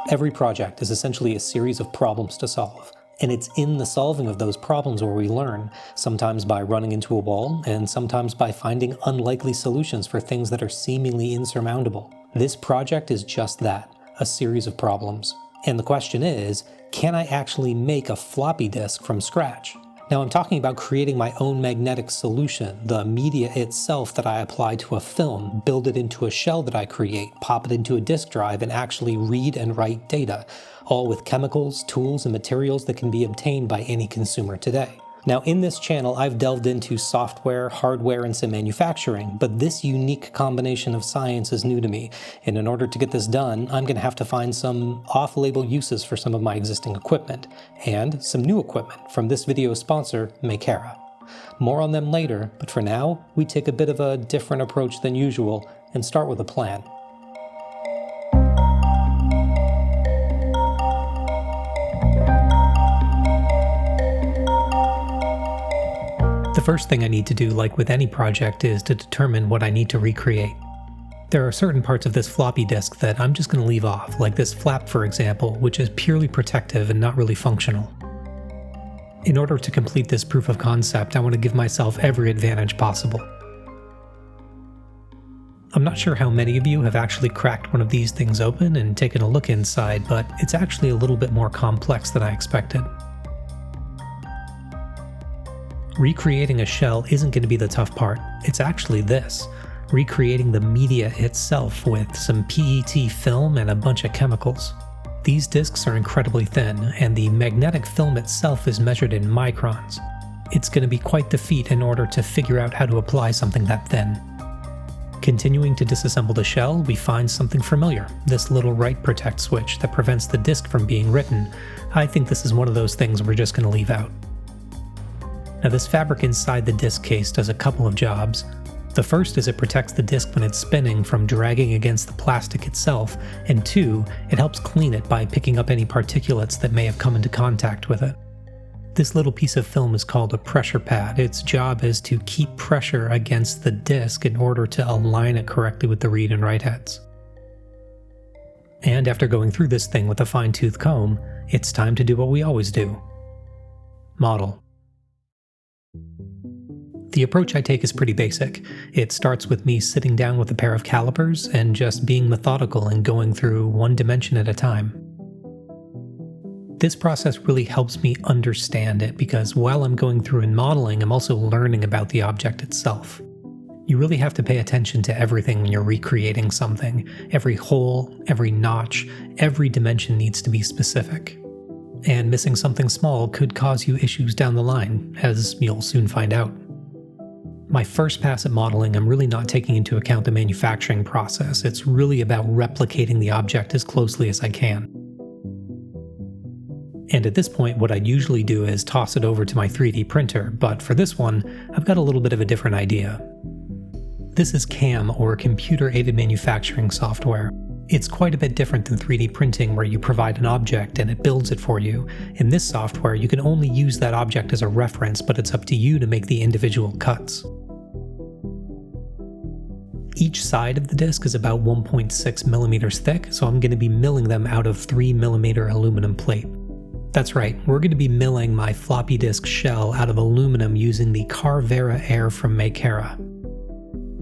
Every project is essentially a series of problems to solve, and it's in the solving of those problems where we learn, sometimes by running into a wall, and sometimes by finding unlikely solutions for things that are seemingly insurmountable. This project is just that, a series of problems. And the question is, can I actually make a floppy disk from scratch? Now I'm talking about creating my own magnetic solution, the media itself that I apply to a film, build it into a shell that I create, pop it into a disk drive, and actually read and write data, all with chemicals, tools, and materials that can be obtained by any consumer today. Now in this channel I've delved into software, hardware, and some manufacturing, but this unique combination of science is new to me, and in order to get this done, I'm going to have to find some off-label uses for some of my existing equipment, and some new equipment from this video's sponsor, Makera. More on them later, but for now, we take a bit of a different approach than usual and start with a plan. The first thing I need to do, like with any project, is to determine what I need to recreate. There are certain parts of this floppy disk that I'm just going to leave off, like this flap for example, which is purely protective and not really functional. In order to complete this proof of concept, I want to give myself every advantage possible. I'm not sure how many of you have actually cracked one of these things open and taken a look inside, but it's actually a little bit more complex than I expected. Recreating a shell isn't going to be the tough part, it's actually this, recreating the media itself with some PET film and a bunch of chemicals. These discs are incredibly thin, and the magnetic film itself is measured in microns. It's going to be quite the feat in order to figure out how to apply something that thin. Continuing to disassemble the shell, we find something familiar, this little write protect switch that prevents the disk from being written. I think this is one of those things we're just going to leave out. Now this fabric inside the disk case does a couple of jobs. The first is it protects the disk when it's spinning from dragging against the plastic itself, and two, it helps clean it by picking up any particulates that may have come into contact with it. This little piece of film is called a pressure pad. Its job is to keep pressure against the disk in order to align it correctly with the read and write heads. And after going through this thing with a fine-tooth comb, it's time to do what we always do. Model. The approach I take is pretty basic. It starts with me sitting down with a pair of calipers and just being methodical and going through one dimension at a time. This process really helps me understand it because while I'm going through and modeling, I'm also learning about the object itself. You really have to pay attention to everything when you're recreating something. Every hole, every notch, every dimension needs to be specific. And missing something small could cause you issues down the line, as you'll soon find out. My first pass at modeling, I'm really not taking into account the manufacturing process. It's really about replicating the object as closely as I can. And at this point, what I'd usually do is toss it over to my 3D printer, but for this one, I've got a little bit of a different idea. This is CAM, or Computer-Aided Manufacturing Software. It's quite a bit different than 3D printing where you provide an object and it builds it for you. In this software, you can only use that object as a reference, but it's up to you to make the individual cuts. Each side of the disc is about 1.6 millimeters thick, so I'm going to be milling them out of 3 millimeter aluminum plate. That's right, we're going to be milling my floppy disk shell out of aluminum using the Carvera Air from Makera.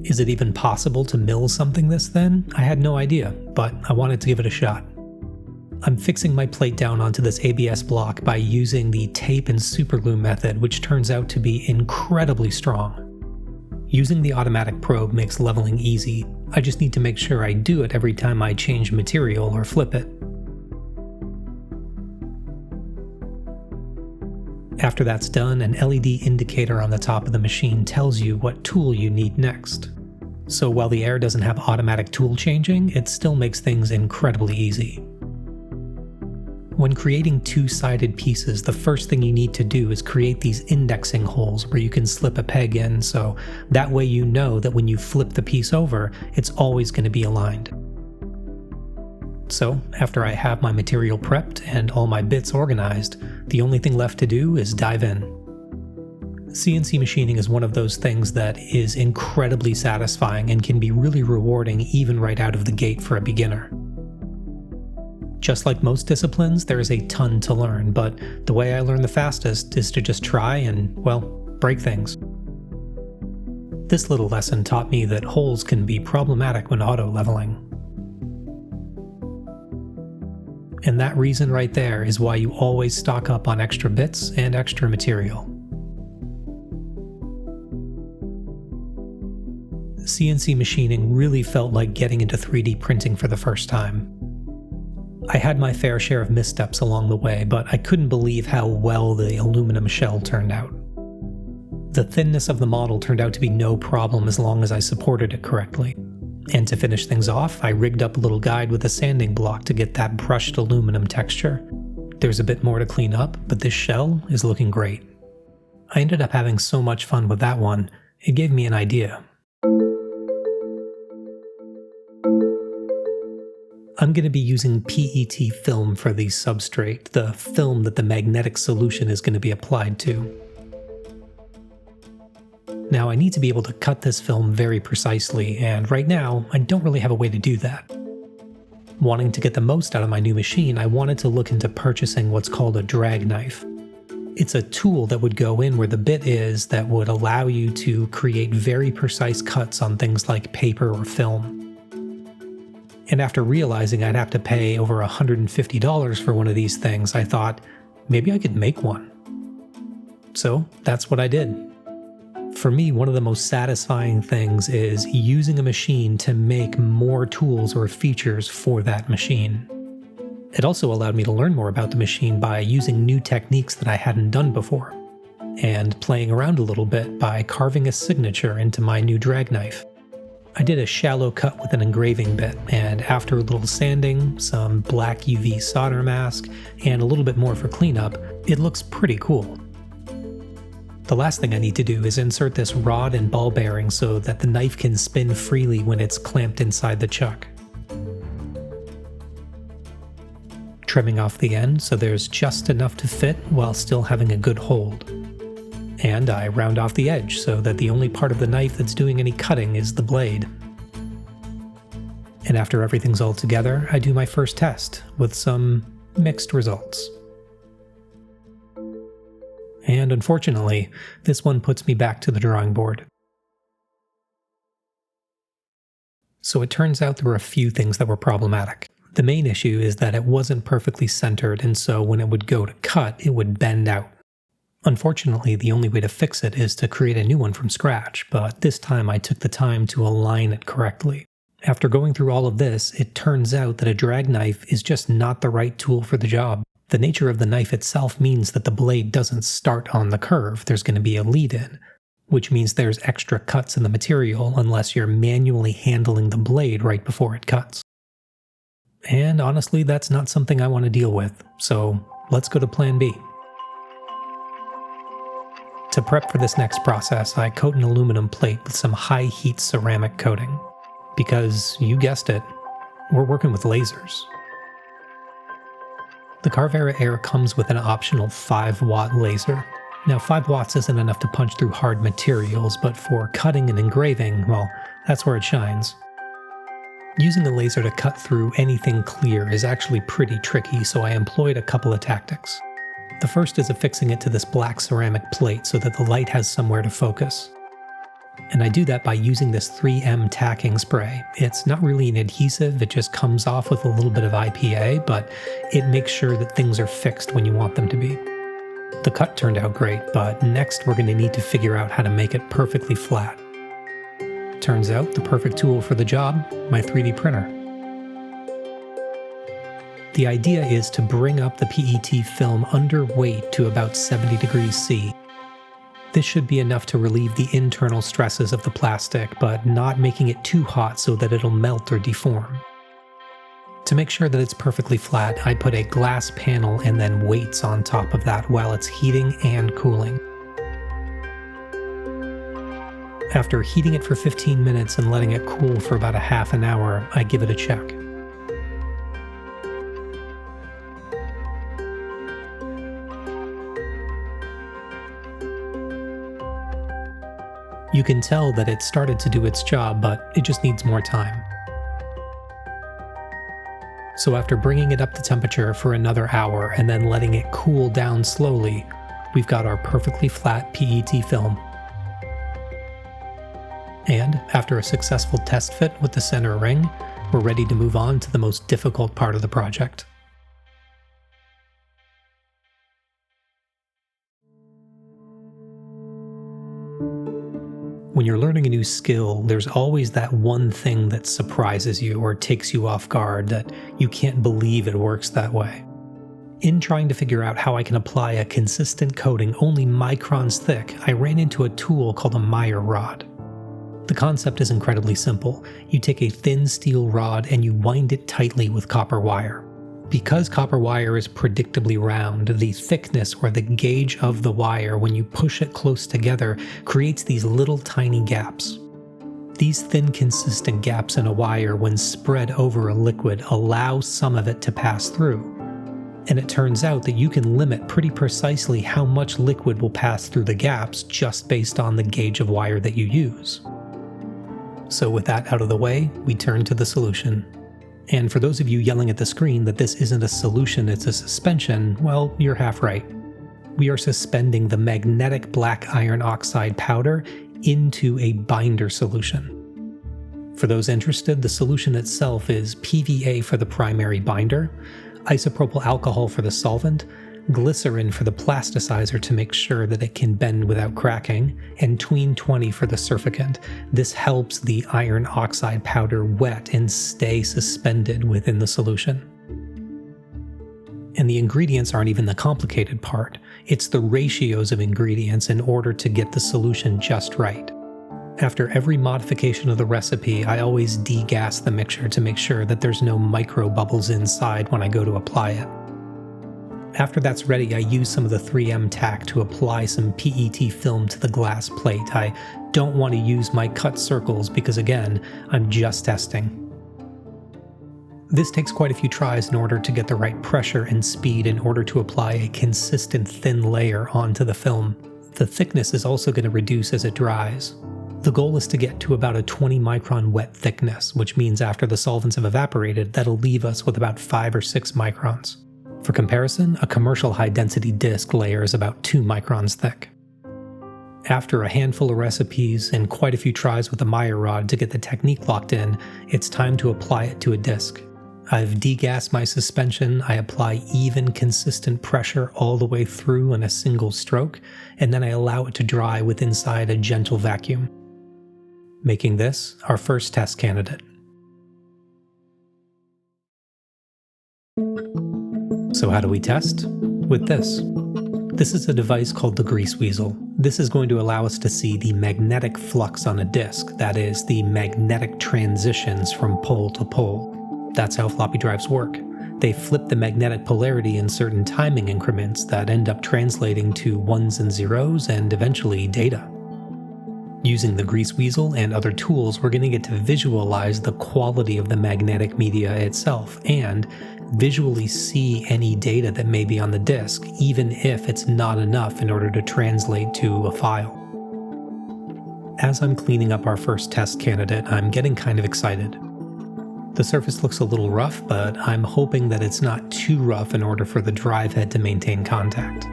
Is it even possible to mill something this thin? I had no idea, but I wanted to give it a shot. I'm fixing my plate down onto this ABS block by using the tape and superglue method, which turns out to be incredibly strong. Using the automatic probe makes leveling easy. I just need to make sure I do it every time I change material or flip it. After that's done, an LED indicator on the top of the machine tells you what tool you need next. So while the Air doesn't have automatic tool changing, it still makes things incredibly easy. When creating two-sided pieces, the first thing you need to do is create these indexing holes where you can slip a peg in, so that way you know that when you flip the piece over, it's always going to be aligned. So, after I have my material prepped and all my bits organized, the only thing left to do is dive in. CNC machining is one of those things that is incredibly satisfying and can be really rewarding even right out of the gate for a beginner. Just like most disciplines, there is a ton to learn, but the way I learn the fastest is to just try and, well, break things. This little lesson taught me that holes can be problematic when auto-leveling. And that reason right there is why you always stock up on extra bits and extra material. CNC machining really felt like getting into 3D printing for the first time. I had my fair share of missteps along the way, but I couldn't believe how well the aluminum shell turned out. The thinness of the model turned out to be no problem as long as I supported it correctly. And to finish things off, I rigged up a little guide with a sanding block to get that brushed aluminum texture. There's a bit more to clean up, but this shell is looking great. I ended up having so much fun with that one, it gave me an idea. I'm going to be using PET film for the substrate, the film that the magnetic solution is going to be applied to. Now I need to be able to cut this film very precisely, and right now I don't really have a way to do that. Wanting to get the most out of my new machine, I wanted to look into purchasing what's called a drag knife. It's a tool that would go in where the bit is that would allow you to create very precise cuts on things like paper or film. And after realizing I'd have to pay over $150 for one of these things, I thought, maybe I could make one. So that's what I did. For me, one of the most satisfying things is using a machine to make more tools or features for that machine. It also allowed me to learn more about the machine by using new techniques that I hadn't done before, and playing around a little bit by carving a signature into my new drag knife. I did a shallow cut with an engraving bit, and after a little sanding, some black UV solder mask, and a little bit more for cleanup, it looks pretty cool. The last thing I need to do is insert this rod and ball bearing so that the knife can spin freely when it's clamped inside the chuck. Trimming off the end so there's just enough to fit while still having a good hold. And I round off the edge so that the only part of the knife that's doing any cutting is the blade. And after everything's all together, I do my first test with some mixed results. And unfortunately, this one puts me back to the drawing board. So it turns out there were a few things that were problematic. The main issue is that it wasn't perfectly centered, and so when it would go to cut, it would bend out. Unfortunately, the only way to fix it is to create a new one from scratch, but this time I took the time to align it correctly. After going through all of this, it turns out that a drag knife is just not the right tool for the job. The nature of the knife itself means that the blade doesn't start on the curve, there's going to be a lead-in, which means there's extra cuts in the material unless you're manually handling the blade right before it cuts. And honestly, that's not something I want to deal with, so let's go to plan B. To prep for this next process, I coat an aluminum plate with some high-heat ceramic coating. Because, you guessed it, we're working with lasers. The Carvera Air comes with an optional 5-watt laser. Now 5 watts isn't enough to punch through hard materials, but for cutting and engraving, well, that's where it shines. Using a laser to cut through anything clear is actually pretty tricky, so I employed a couple of tactics. The first is affixing it to this black ceramic plate so that the light has somewhere to focus. And I do that by using this 3M tacking spray. It's not really an adhesive, it just comes off with a little bit of IPA, but it makes sure that things are fixed when you want them to be. The cut turned out great, but next we're going to need to figure out how to make it perfectly flat. Turns out the perfect tool for the job, my 3D printer. The idea is to bring up the PET film under weight to about 70 degrees C. This should be enough to relieve the internal stresses of the plastic, but not making it too hot so that it'll melt or deform. To make sure that it's perfectly flat, I put a glass panel and then weights on top of that while it's heating and cooling. After heating it for 15 minutes and letting it cool for about a half an hour, I give it a check. You can tell that it started to do its job, but it just needs more time. So after bringing it up to temperature for another hour and then letting it cool down slowly, we've got our perfectly flat PET film. And after a successful test fit with the center ring, we're ready to move on to the most difficult part of the project. When you're learning a new skill, there's always that one thing that surprises you or takes you off guard, that you can't believe it works that way. In trying to figure out how I can apply a consistent coating only microns thick, I ran into a tool called a Meyer rod. The concept is incredibly simple. You take a thin steel rod and you wind it tightly with copper wire. Because copper wire is predictably round, the thickness or the gauge of the wire when you push it close together creates these little tiny gaps. These thin consistent gaps in a wire, when spread over a liquid, allow some of it to pass through. And it turns out that you can limit pretty precisely how much liquid will pass through the gaps just based on the gauge of wire that you use. So with that out of the way, we turn to the solution. And for those of you yelling at the screen that this isn't a solution, it's a suspension, well, you're half right. We are suspending the magnetic black iron oxide powder into a binder solution. For those interested, the solution itself is PVA for the primary binder, isopropyl alcohol for the solvent, glycerin for the plasticizer to make sure that it can bend without cracking, and tween 20 for the surfactant. This helps the iron oxide powder wet and stay suspended within the solution. And the ingredients aren't even the complicated part. It's the ratios of ingredients in order to get the solution just right. After every modification of the recipe, I always degas the mixture to make sure that there's no micro bubbles inside when I go to apply it. After that's ready, I use some of the 3M tack to apply some PET film to the glass plate. I don't want to use my cut circles because, again, I'm just testing. This takes quite a few tries in order to get the right pressure and speed in order to apply a consistent thin layer onto the film. The thickness is also going to reduce as it dries. The goal is to get to about a 20 micron wet thickness, which means after the solvents have evaporated, that'll leave us with about 5 or 6 microns. For comparison, a commercial high-density disc layer is about 2 microns thick. After a handful of recipes and quite a few tries with the Meyer rod to get the technique locked in, it's time to apply it to a disc. I've degassed my suspension, I apply even, consistent pressure all the way through in a single stroke, and then I allow it to dry with inside a gentle vacuum, making this our first test candidate. So how do we test? With this. This is a device called the Grease Weasel. This is going to allow us to see the magnetic flux on a disk, that is, the magnetic transitions from pole to pole. That's how floppy drives work. They flip the magnetic polarity in certain timing increments that end up translating to ones and zeros and eventually data. Using the Grease Weasel and other tools, we're going to get to visualize the quality of the magnetic media itself and visually see any data that may be on the disk, even if it's not enough in order to translate to a file. As I'm cleaning up our first test candidate, I'm getting kind of excited. The surface looks a little rough, but I'm hoping that it's not too rough in order for the drive head to maintain contact.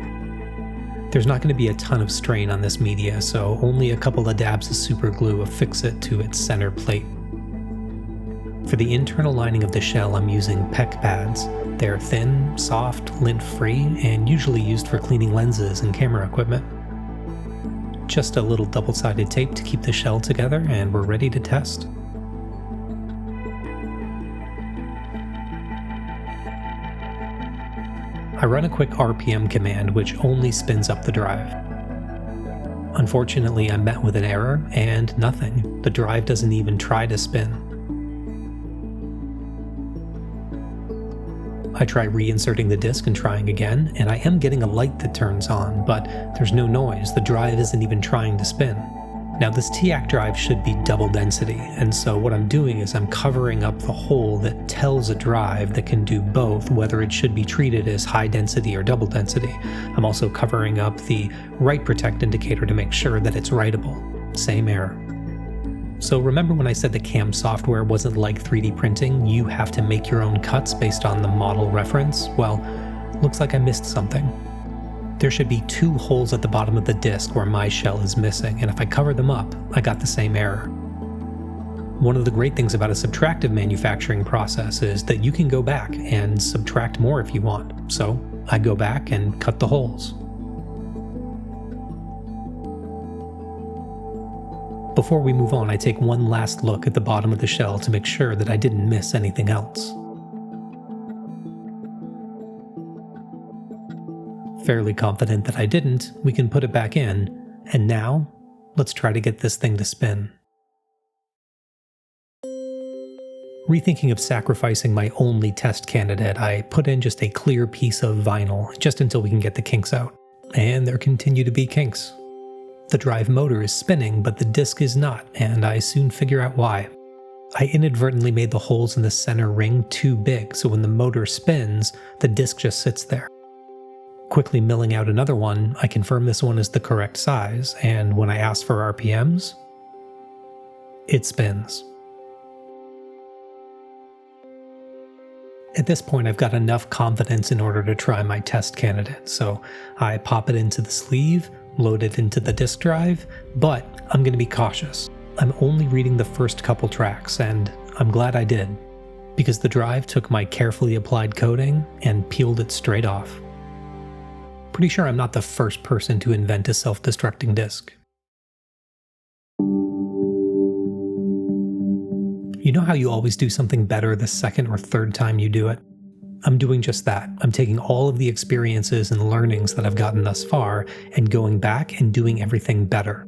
There's not going to be a ton of strain on this media, so only a couple of dabs of super glue affix it to its center plate. For the internal lining of the shell, I'm using PEC pads. They're thin, soft, lint-free, and usually used for cleaning lenses and camera equipment. Just a little double-sided tape to keep the shell together, and we're ready to test. I run a quick RPM command which only spins up the drive. Unfortunately, I'm met with an error and nothing. The drive doesn't even try to spin. I try reinserting the disk and trying again, and I am getting a light that turns on, but there's no noise. The drive isn't even trying to spin. Now this TAC drive should be double density, and so what I'm doing is I'm covering up the hole that tells a drive that can do both whether it should be treated as high density or double density. I'm also covering up the write protect indicator to make sure that it's writable. Same error. So remember when I said the CAM software wasn't like 3D printing, you have to make your own cuts based on the model reference? Well, looks like I missed something. There should be 2 holes at the bottom of the disc where my shell is missing, and if I cover them up, I got the same error. One of the great things about a subtractive manufacturing process is that you can go back and subtract more if you want. So I go back and cut the holes. Before we move on, I take one last look at the bottom of the shell to make sure that I didn't miss anything else. Fairly confident that I didn't, we can put it back in, and now, let's try to get this thing to spin. Rethinking of sacrificing my only test candidate, I put in just a clear piece of vinyl, just until we can get the kinks out. And there continue to be kinks. The drive motor is spinning, but the disc is not, and I soon figure out why. I inadvertently made the holes in the center ring too big, so when the motor spins, the disc just sits there. Quickly milling out another one, I confirm this one is the correct size, and when I ask for RPMs, it spins. At this point, I've got enough confidence in order to try my test candidate, so I pop it into the sleeve, load it into the disk drive, but I'm going to be cautious. I'm only reading the first couple tracks, and I'm glad I did, because the drive took my carefully applied coating and peeled it straight off. Pretty sure I'm not the first person to invent a self-destructing disk. You know how you always do something better the second or third time you do it? I'm doing just that. I'm taking all of the experiences and learnings that I've gotten thus far and going back and doing everything better.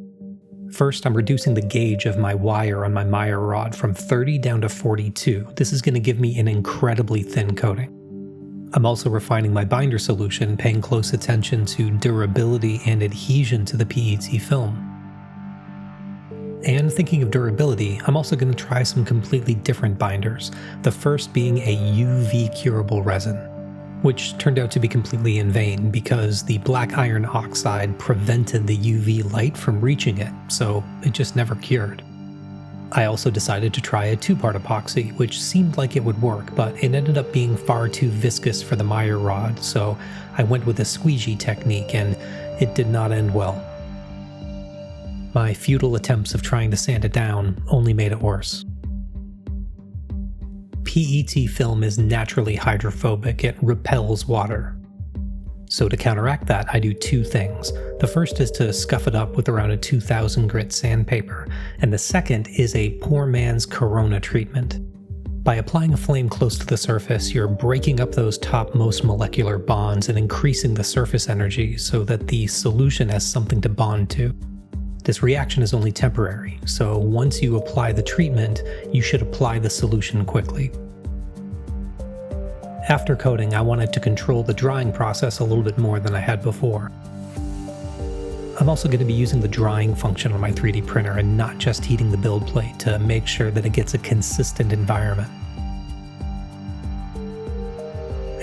First, I'm reducing the gauge of my wire on my Meyer rod from 30 down to 42. This is going to give me an incredibly thin coating. I'm also refining my binder solution, paying close attention to durability and adhesion to the PET film. And thinking of durability, I'm also going to try some completely different binders, the first being a UV curable resin, which turned out to be completely in vain because the black iron oxide prevented the UV light from reaching it, so it just never cured. I also decided to try a 2-part epoxy, which seemed like it would work, but it ended up being far too viscous for the Meyer rod, so I went with a squeegee technique, and it did not end well. My futile attempts of trying to sand it down only made it worse. PET film is naturally hydrophobic, it repels water. So to counteract that, I do 2 things. The first is to scuff it up with around a 2000 grit sandpaper, and the second is a poor man's Corona treatment. By applying a flame close to the surface, you're breaking up those topmost molecular bonds and increasing the surface energy so that the solution has something to bond to. This reaction is only temporary, so once you apply the treatment, you should apply the solution quickly. After coating, I wanted to control the drying process a little bit more than I had before. I'm also going to be using the drying function on my 3D printer and not just heating the build plate to make sure that it gets a consistent environment.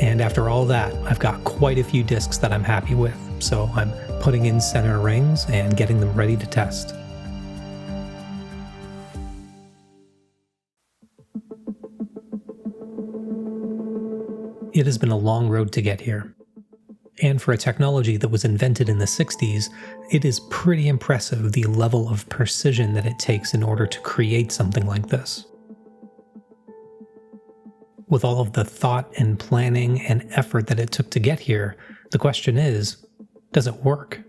And after all that, I've got quite a few discs that I'm happy with, so I'm putting in center rings and getting them ready to test. It has been a long road to get here. And for a technology that was invented in the 60s, it is pretty impressive the level of precision that it takes in order to create something like this. With all of the thought and planning and effort that it took to get here, the question is, does it work?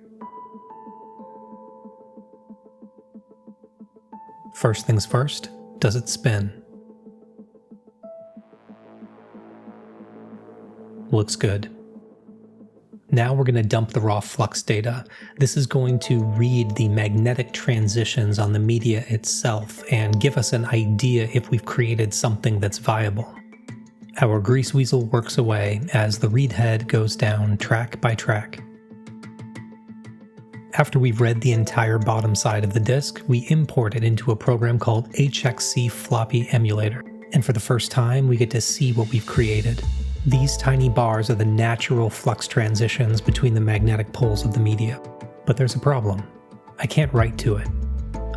First things first, does it spin? Looks good. Now we're going to dump the raw flux data. This is going to read the magnetic transitions on the media itself and give us an idea if we've created something that's viable. Our grease weasel works away as the read head goes down track by track. After we've read the entire bottom side of the disk, we import it into a program called HXC Floppy Emulator. And for the first time, we get to see what we've created. These tiny bars are the natural flux transitions between the magnetic poles of the media. But there's a problem. I can't write to it.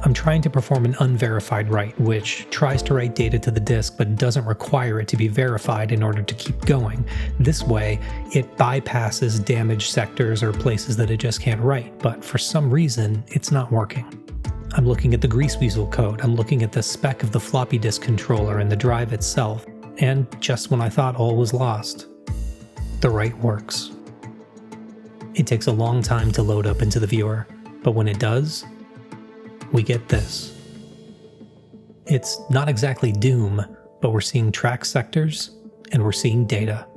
I'm trying to perform an unverified write, which tries to write data to the disk but doesn't require it to be verified in order to keep going. This way, it bypasses damaged sectors or places that it just can't write, but for some reason, it's not working. I'm looking at the Greaseweasel code, I'm looking at the spec of the floppy disk controller and the drive itself, and just when I thought all was lost, the write works. It takes a long time to load up into the viewer, but when it does, we get this. It's not exactly doom, but we're seeing track sectors, and we're seeing data.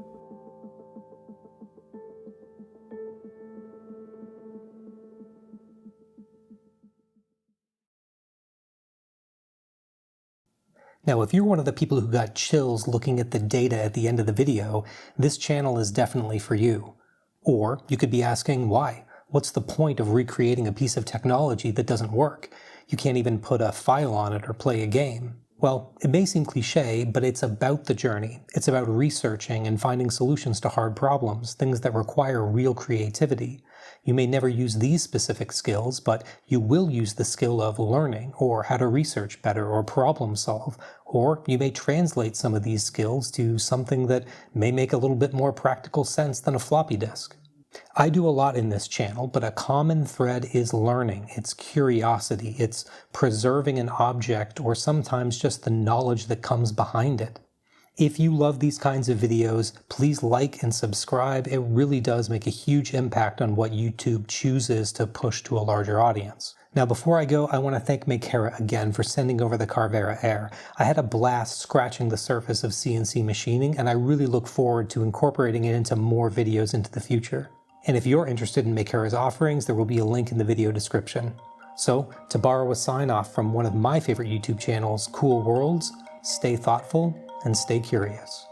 Now, if you're one of the people who got chills looking at the data at the end of the video, this channel is definitely for you. Or you could be asking, why? What's the point of recreating a piece of technology that doesn't work? You can't even put a file on it or play a game. Well, it may seem cliche, but it's about the journey. It's about researching and finding solutions to hard problems, things that require real creativity. You may never use these specific skills, but you will use the skill of learning, or how to research better, or problem solve. Or you may translate some of these skills to something that may make a little bit more practical sense than a floppy disk. I do a lot in this channel, but a common thread is learning. It's curiosity. It's preserving an object, or sometimes just the knowledge that comes behind it. If you love these kinds of videos, please like and subscribe. It really does make a huge impact on what YouTube chooses to push to a larger audience. Now, before I go, I want to thank Makera again for sending over the Carvera Air. I had a blast scratching the surface of CNC machining, and I really look forward to incorporating it into more videos into the future. And if you're interested in Makera's offerings, there will be a link in the video description. So, to borrow a sign off from one of my favorite YouTube channels, Cool Worlds, stay thoughtful and stay curious.